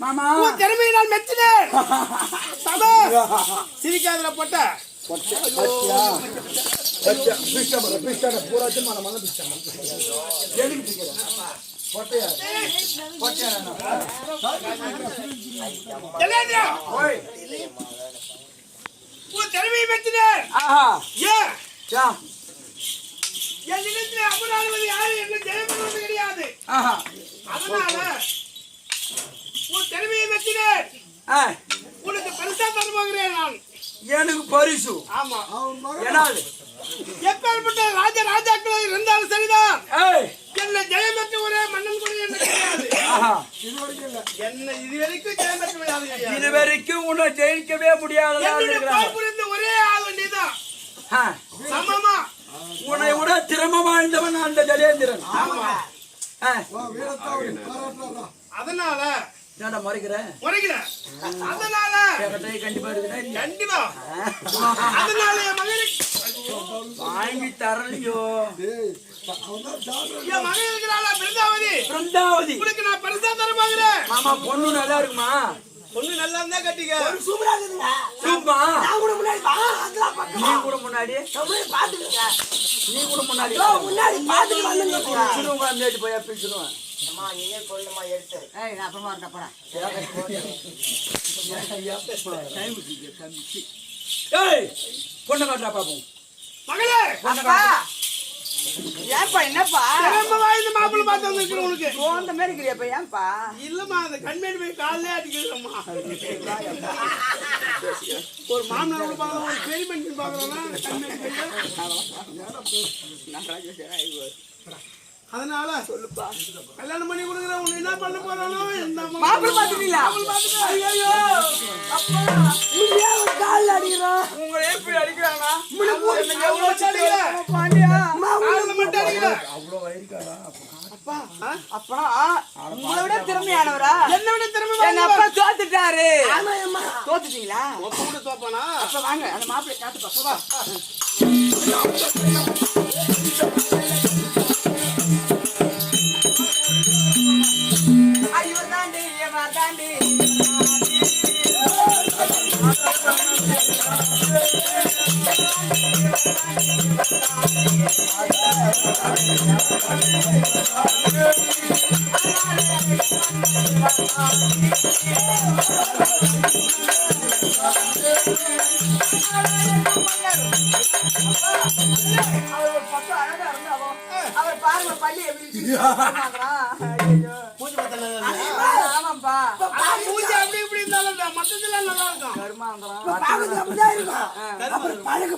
மாமா திறமையை நான் மெச்சினேன். சிரிக்காதல போட்ட திறமையை மெச்சினேன். என் நிலத்தில் அமராவது யாரு என்று ஜெயமனது கிடையாது. அதனால உன் திறமையை மெச்சினேன். உனக்கு பரிசா தருவாங்கிறேன் நான். எனக்கு பரிசு? ஆமா. எப்பேற்பட்ட ராஜாக்களை இருந்தாலும் சரிதான், என்ன ஜெயம் பெற்ற ஒரே மன்னன் கூட என்ன கிடையாது. என்ன இதுவரைக்கும் ஜெயம் பெற்ற இதுவரைக்கும் உன்னை ஜெயிக்கவே முடியாது. புரிந்து ஒரே ஆள் நீதான். சமமா உன்னை விட திறமை வாழ்ந்தவன் அந்த ஜெயேந்திரன். அதனால மறைக்கிறேன். அதனால கண்டிப்பா இருக்கிறேன். கண்டிப்பா. அதனால என் மகனுக்கு வாங்கி தரலையோ. என் மகன் இருக்கிறாளா பிருந்தாவதி. உனக்கு நான் பரிசா தர பாக்குறேன். மாமா பொண்ணு நல்லா இருக்குமா? பொண்ணு நல்லா இருந்தா கட்டிக்க. சூப்பரா இருக்குங்க. சூப்பா. நான் கூட முன்னாடி வா. அதெல்லாம் பக்கம். நீ கூட முன்னாடி. அப்படியே பாத்துக்கங்க. நீ கூட முன்னாடி. முன்னாடி பாத்துட்டு வந்துங்க. சுடுங்க அந்தேடி போய் பிடிச்சிடுவேன். அம்மா நீயே கொல்லுமா எடுத்து. ஏய் நான் அப்புறமா வரேன் போறேன். ஏய் பொண்ணு காட்றா பாப்போம். மகளே அப்பா. ஏப்பா என்னப்பா? ரொம்ப வாய்ந்த மாப்பிள்ளை பார்த்து வந்திருக்கேன் உனக்கு. கோந்த மாதிரி இருக்கறியப்பா ஏன்பா? இல்லம்மா அந்த கண்மேடு போய் கால்லே அடிக்கிறம்மா. ஒரு மாமனாரோட பார்க்கறோம், ஒரு பெரிய மனுஷன் பார்க்கறோம்னா கண்மேடு போய் அதனால சொல்லுப்பா. கல்யாணம் பண்ணி கொடுக்குற உன்னை என்ன பண்ண போறானோ இந்த மாப்பிள்ளை பாத்துட்டீங்களா? ஐயோ அப்பா நீயே கால் அடிக்குறோம். உங்களை எப்படி அடிக்கறானா? எவ்வளவு அடிக்குற? பாண்டியா கால்ல மட்டும் அடிக்குற. அவ்ளோ வயிறுகாடா. அப்பா அப்பா உங்களை விட திறமையானவரா? என்ன விட திறமை? எங்க அப்பா தோத்துட்டாரு. ஆமா அம்மா தோத்துட்டீங்களா? ஒப்ப கூட தோப்பானா? அப்ப வாங்க அந்த மாப்பிள்ளை காட்டு பாப்பா. ஐயோ தாண்டி ஏமா தாண்டி அவர் பக்கம் அழகா இருந்தாவோ அவர் பாருங்க பள்ளி எப்படி ஆமாப்பா மூஞ்சி அப்படி இப்படி இருந்தாலும் மத்ததெல்லாம் நல்லா இருக்கும்.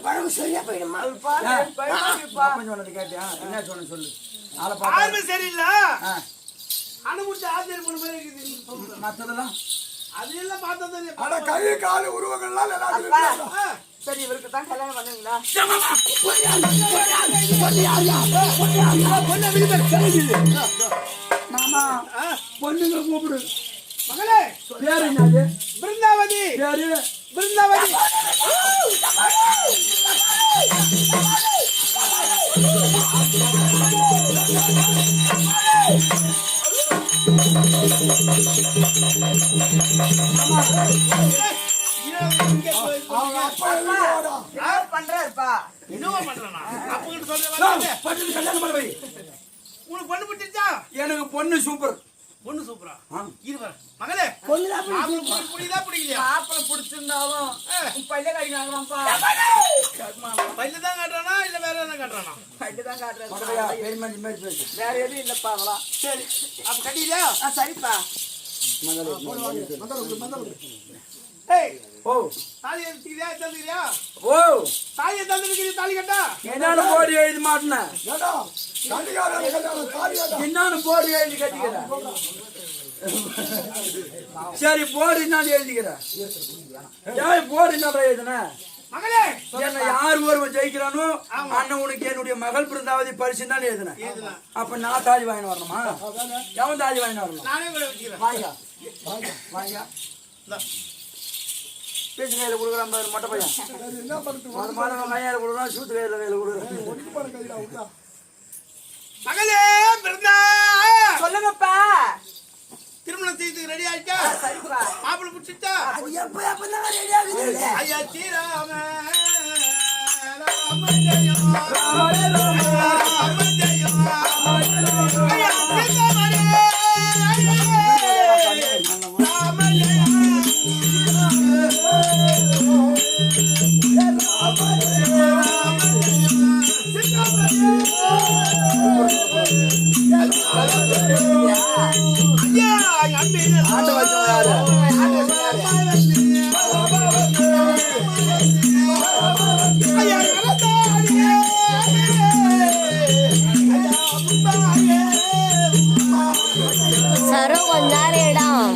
பழகு சரியா போயிடுமா? என்ன சொன்ன சொல்லு. ஆர்வ சரியில்லை. அனுபவிச்ச ஆச்சரியம் பண்ண மாதிரி இருக்குது. மத்ததெல்லாம் அது எல்லாம் பார்த்தது. ஆனா கை கால் உருவங்கள்லாம் சரி இவருக்கு தான் கல்யாணம் பண்ணுவீங்களா? மாமா பொண்ணுங்க கூப்பிடு. மகளே பேரு என்னது? பிருந்தாவதி. பேரு பிருந்தாவதி. பண்றாருப்பா என்னவா பண்றானா? அப்பங்கிட்ட சொல்றேன். கல்யாணம் பண்ண வை. உனக்கு பொண்ணு பிடிச்சிருச்சா? எனக்கு பொண்ணு சூப்பர். பொண்ணு சூப்பரா? இரு மகளே பொண்ணு புடிக்குதா பிடிக்கலையா? மாப்பிள்ளை பிடிச்சிருந்தாலும் பையில காட்டினாங்களாம்ப்பா. பையில தான் காட்டுறானா இல்ல வேற என்ன காட்டுறானா? பையில தான் காட்டுறாரு. வேற எதுவும் இல்லப்பா அதெல்லாம். சரி அப்ப கட்டியா? சரிப்பா. ஏய் ஓ தாலி எடுத்துக்கிறியா தந்துக்கிறியா? ஓ தாலியை தந்துக்கிறியா? தாலி கட்டா என்னன்னு போடி எழுதி மாட்டினேன். என்னன்னு போடி எழுதி கட்டிக்கிறேன். சரி போடி நான் எழுதிக்கிறேன். ஏன் போடி நான் எழுதுனேன். மகளே என்ன யார் ஒருவன் ஜெயிக்கிறானோ அண்ணன் உனக்கு என்னுடைய மகள் பிறந்தாவது பரிசு தான் எழுதுனேன். அப்ப நான் தாலி வாங்கி வரணுமா? எவன் தாலி வாங்கி வரணும்? நானே கூட வச்சுக்கிறேன். வாங்க வாங்க பேச்சு கையில கொடுக்குறான் பாரு மொட்டை பையன். கையால கொடுக்குறான், சூத்து கையில கொடுக்குறான். மகளே பிறந்தா சொல்லுங்கப்பா. மாப்பிள்ளை பிடிச்சிட்டா அது எப்பதான் ரெடி ஆகுது ஐயா ஸ்ரீராம ராம ஜெயம் ராம ஜெயம் ஐயா ஸ்ரீராமரே ராம ஜெயம் சரோ கொஞ்ச நேரம்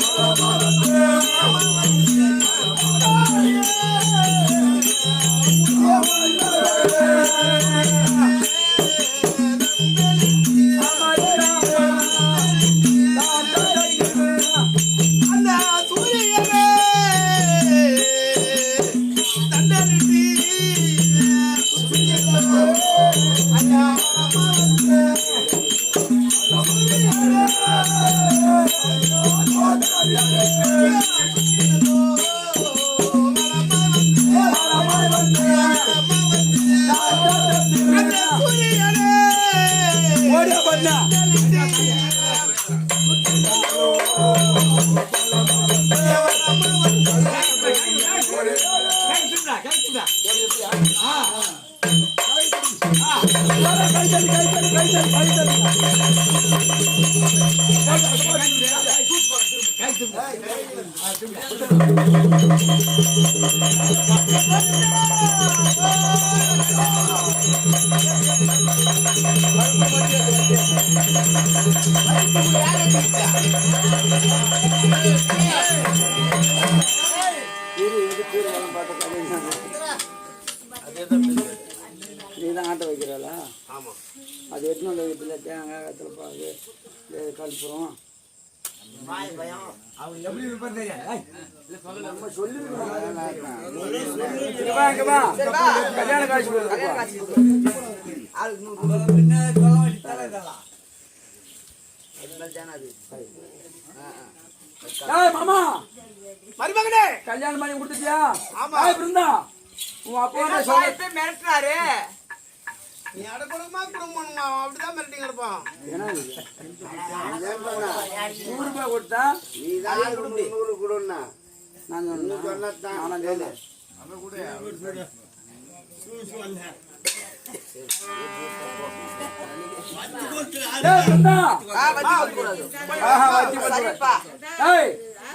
நீதான் ஆட்ட வைக்கிறாளா? அது எத்தனை வைக்கிறதுல தேங்காய் கத்திரப்பாகு கல்புரம் கல்யாண காட்சி மாமா மருமகனே கல்யாணம் பண்ணி கொடுத்துட்டியா? ஆமா. இருந்தா உன் அப்பா சொல்ல மிரட்டுறாரு நீ அடக்குறமா குடும்பம் அப்படிதான் மிரட்டி கிடப்பான் 100 ரூபாய் கொடுத்தா நீ தான் 100 கொடுன்னா நான் சொன்னதான் நானும் கேளு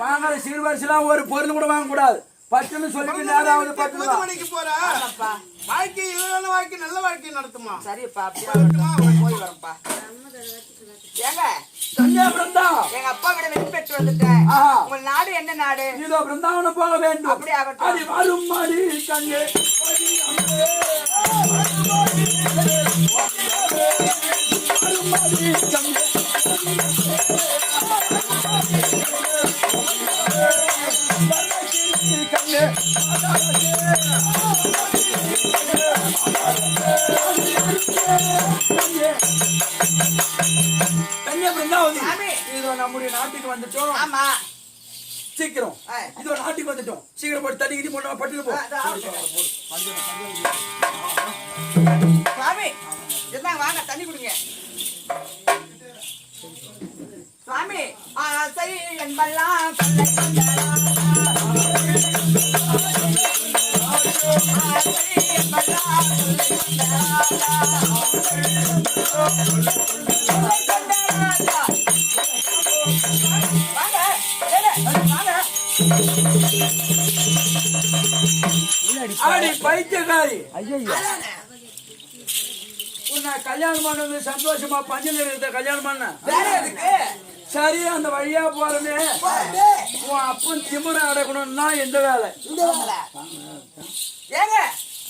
வாங்க சீர்வரிசெல்லாம் ஒரு பொருள் கூட வாங்க கூடாது. பட்டுன்னு சொல்லிட்டு நேராவது பட்டு மணிக்கு போறா வாழ்க்கை இல்லாத வாழ்க்கை நல்ல வாழ்க்கை நடத்துமா சரிப்பா அப்படியே போய் வரப்பா ஏங்க எங்க அப்பா விட வெற்றி பெற்று வந்துட்டேன். உங்க நாடு என்ன நாடு? இதோ பிருந்தாவனம் போக வேண்டும். அப்படியே ஆகட்டும். அது வரும் மாடி கண்ணே நம்முடைய நாட்டுக்கு வந்துட்டோம். ஆமா சீக்கிரம் இதோ நாட்டுக்கு வந்துட்டோம். சீக்கிரம் போட்டு தண்ணி கிட்டி போட்டோம். பட்டுக்கு போ சாமி. வாங்க தண்ணி குடிங்க சாமி. சரி என்பெல்லாம் பைத்தியக்காரி உன்னை கல்யாணம் பண்ணது சந்தோஷமா பஞ்சல் இருந்த கல்யாணம் பண்ண சரி அந்த வழியா போறமே உன் அப்பன் திமுறை அடக்கணும்னா எந்த வேலை ஏங்க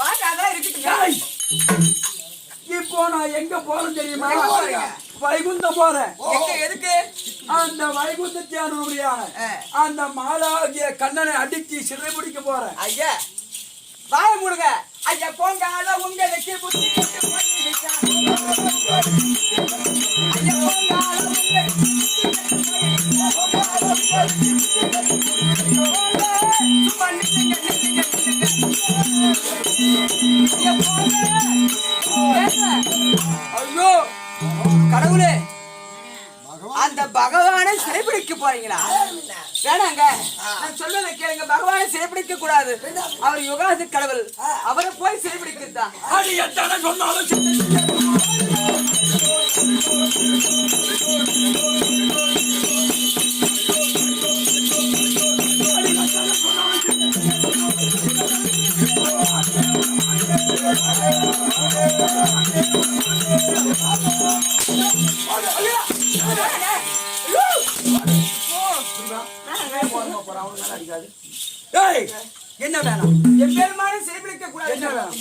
வாங்க இருக்கு. இப்போ நான் எங்க போறேன் தெரியுமா? வைகுந்தம் போறேன். எதுக்கு? அந்த வைகுந்தத்தியான அந்த மாலாகிய கண்ணனை அடிச்சு சிறை பிடிக்க போறேன். ஐயா வாய மூடுங்க. ஐயா போங்க உங்களுக்கு புத்தி ஐயா போங்க ஐயோ கடவுளே, அந்த பகவானை சிறைபிடிக்க போறீங்களா? வேணாங்க, நான் சொல்வதை கேளுங்க. பகவானை சிறைபிடிக்க கூடாது. அவர் யுகாதி கடவுள். அவரை போய் சிறைபிடிக்கத்தான். அது எத்தனை சொன்னாலும் என்ன வேணும்? என் பெருமானை சிறைபிடிக்க கூடாது. என்ன வேணும்?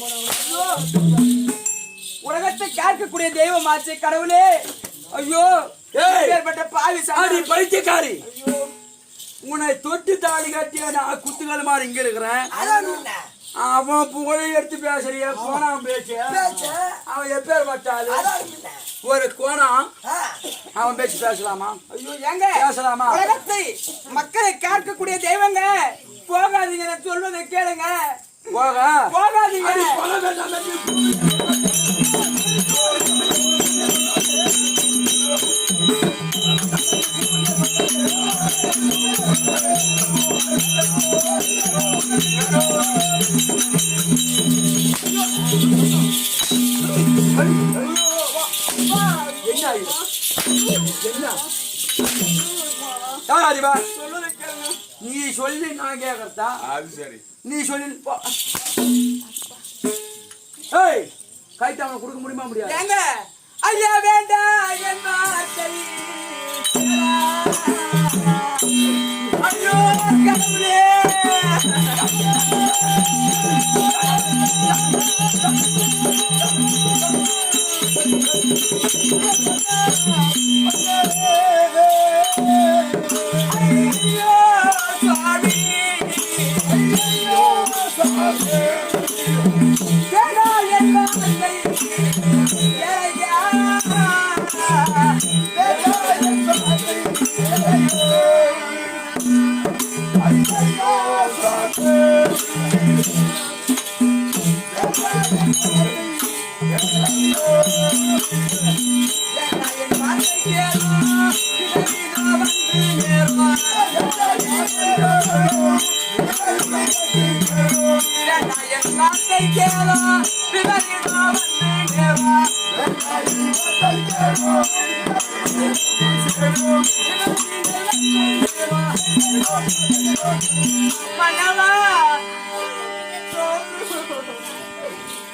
உலகத்தை கேட்கக்கூடிய தெய்வமாச்சு கடவுளே. ஐயோ, ஏற்பட்ட பாவி அடி பைத்தியக்காரி, உன்னை தொட்டு தாலி கட்டிய நான் குத்துகள் மாதிரி இங்க இருக்கிறேன். அவன் புகழை எடுத்து பேசுறிய கோணம் பேச்சு. அவன் எப்பேர் பட்டாது ஒரு கோணம், அவன் பேச்சு பேசலாமா? ஐயோ ஏங்க பேசலாமா? உலகத்தை மக்களை கேட்கக்கூடிய தெய்வங்க, போகாதீங்க, நான் சொல்வதை கேளுங்க. போகாதீங்க. நீ சொல்லி நான் கேட்கறதா? அது சரி. நீ சொல்லி கைத்தாம கொடுக்க முடியுமா? முடியாது. ஏங்க ஐயா வேண்டாம் என் வார்த்தை. ஐயோ கடவுளே, ஐயோ சாமி, வேண்டாம் என் வார்த்தை.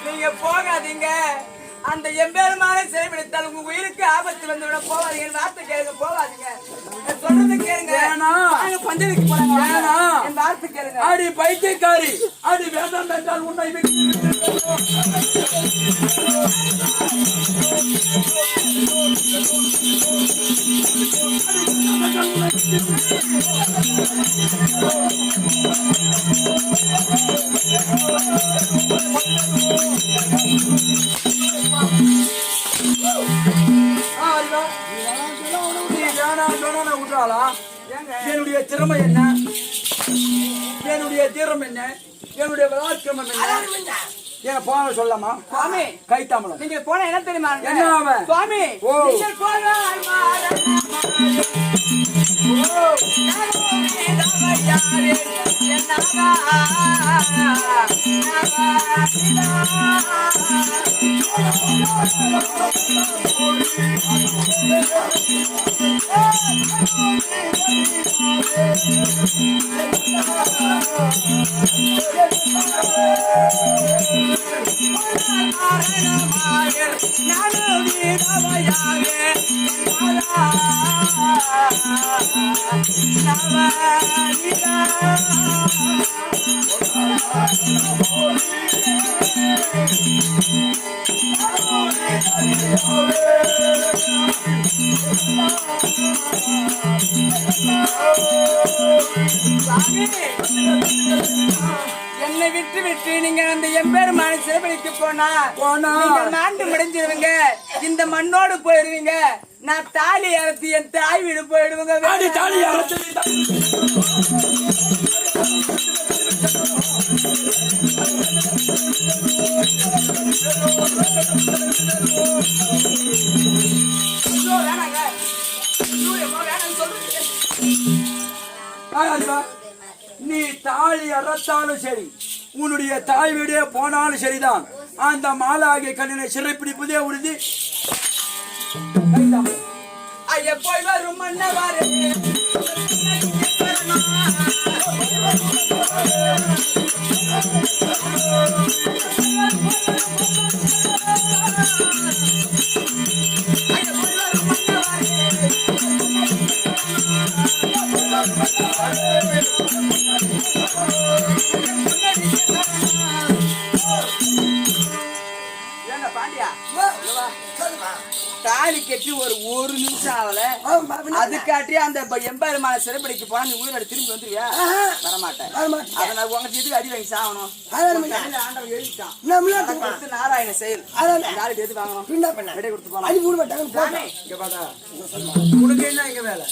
நீங்க போகாதீங்க. அந்த எம்பெருமான சிறைபிடித்தால் உங்க உயிருக்கு ஆபத்து வந்து விட போவாதீங்க. வார்த்தை கேளுங்க, போவாதீங்க. சொல்றது கேளுங்க. பஞ்சலிக்கு போறாங்க. என் வார்த்தை கேளுங்க. அடி பைத்தியக்காரி, அடி வேண்டாம் என்றால் உன்னை விட்டாளா? என்னுடைய திறமை என்ன? என்னுடைய தீரம் என்ன? என்னுடைய விளாக்கம் என்ன? ஏன் போன சொல்லாமா? சுவாமி கைத்தாமல நீங்க போன என்ன தெரியுமா? என்ன அவன்? சுவாமி ஓ நீங்க போனால் என்னை விட்டு விட்டு நீங்க அந்த எம்பெருமான சிறைபிடிக்க போனா நீங்க நாண்டு முடிஞ்சிருவீங்க. இந்த மண்ணோடு போயிருவீங்க. நான் தாலி அறுத்து என் தாய் வீடு போயிடுவேங்க. தாலி அறுத்து அறிவா நீ தாலி அறத்தாலும் சரி உன்னுடைய தாய் வீடே போனாலும் சரிதான் அந்த மாலாகிய கண்ணனை சிறைப்பிடிப்பதே உறுதி. ஐயா போய் வரும் மன்னவாரே பாண்டியா தாலி கட்டி ஒரு நிமிஷம் ஆகல அதுக்காட்டி அந்த எம்பெருமான சிறைப்படிக்கு போனா நீ உயிரோட திரும்பி வந்துருவியா? வரமாட்டேன். அதனால உங்க இதுக்கு அடி வாங்கி சாகணும். ஆண்டவன் எழுதிட்டான் நாராயண செயல். நாளைக்கு எது வாங்கணும் விடை கொடுத்து போலாம். உனக்கு என்ன இங்க வேலை?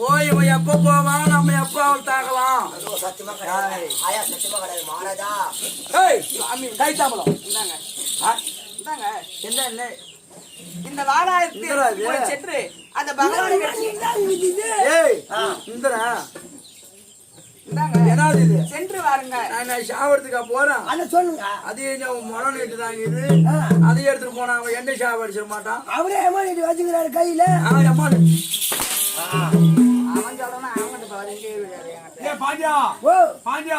ஓய் இவன் எப்ப போவான் நம்ம எப்ப அவள் தாக்கலாம். கை தாமலம் இந்தாங்க என்ன என்ன இந்த வாழாயிரத்தி சென்று அந்த பகவானை சென்று வாருங்க. நான் சாவறதுக்கா போறேன் சொல்லுங்க. அதையும் மனம் நீட்டு தாங்க இது அதையும் எடுத்துட்டு போனா அவன் என்ன சாவ அடிச்சிட மாட்டான். அவரே அம்மா நீட்டு வச்சுக்கிறாரு கையில. அம்மா அவன் சொல்றான் பாண்டியா பாண்டியா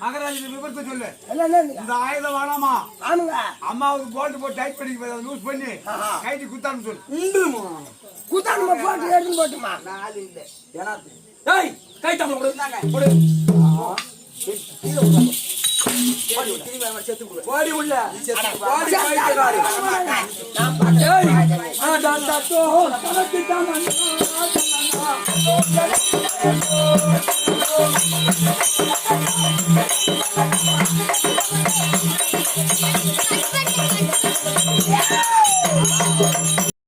மகராஜ் விபத்து சொல்லு. இந்த ஆயுதம் வேணாமா? அம்மாவுக்கு போல்ட் போட்டு டைட் பண்ணி லூஸ் பண்ணி கைட்டு குத்தான்னு சொல்லு. குத்தானுமா போட்டு எடுத்து போட்டுமா நாலு இல்ல ஏன்னா கை தமிழ் கொடு ஓடி உள்ள ஓடி